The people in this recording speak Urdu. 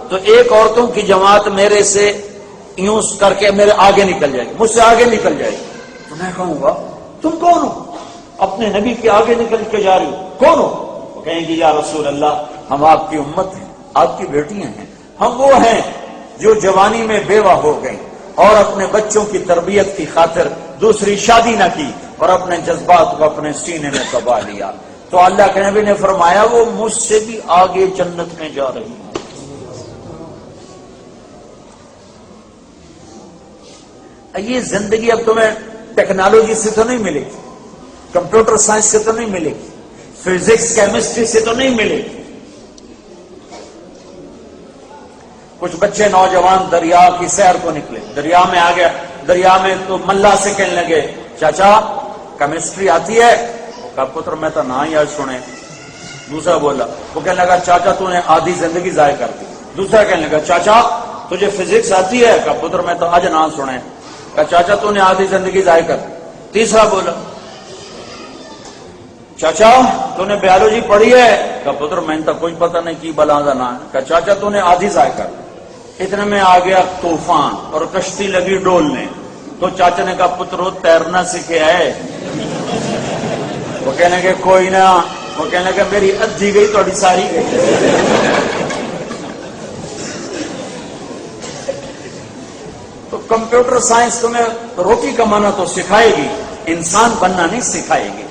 تو ایک عورتوں کی جماعت میرے سے یوں کر کے میرے آگے نکل جائے گی، مجھ سے آگے نکل جائے گی، تو میں کہوں گا تم کون ہو؟ اپنے نبی کے آگے نکل کے جا رہی ہو، کون ہو؟ وہ کہیں گی یا رسول اللہ ہم آپ کی امت ہیں، آپ کی بیٹیاں ہیں، ہم وہ ہیں جو جوانی میں بیوہ ہو گئیں اور اپنے بچوں کی تربیت کی خاطر دوسری شادی نہ کی اور اپنے جذبات کو اپنے سینے میں دبا لیا۔ تو اللہ کے نبی نے فرمایا وہ مجھ سے بھی آگے جنت میں جا رہی ہے۔ یہ زندگی اب تمہیں ٹیکنالوجی سے تو نہیں ملے گی، کمپیوٹر سائنس سے تو نہیں ملے گی، فزکس کیمسٹری سے تو نہیں ملے گی۔ کچھ بچے نوجوان دریا کی سیر کو نکلے، دریا میں آ گیا، دریا میں تو ملا سے کہنے لگے چاچا کیمسٹری آتی ہے؟ کہا پتر میں تو نہ ہی آج سنے۔ دوسرا بولا، وہ کہنے لگا چاچا تو نے آدھی زندگی ضائع کر دی۔ دوسرا کہنے لگا چاچا تجھے فزکس آتی ہے؟ کہا پتر میں تو آج نہ سنے۔ کہا چاچا تو نے آدھی زندگی ضائع کر دی۔ تیسرا بولا چاچا تو نے بایولوجی پڑھی ہے؟ کہا پتر میں نے تو کوئی پتہ نہیں کی بلا دا نہ ہے۔ کہا چاچا تو نے آدھی ضائع کر دی۔ اتنے میں آ گیا طوفان اور کشتی لگی ڈولنے، تو چاچا نے کہا پتر وہ تیرنا سیکھے ہے؟ وہ کہنے کہ کوئی نہ، وہ کہنے کہ میری ادھی گئی تو ساری گئی۔ تو کمپیوٹر سائنس تمہیں روٹی کمانا تو سکھائے گی، انسان بننا نہیں سکھائے گی۔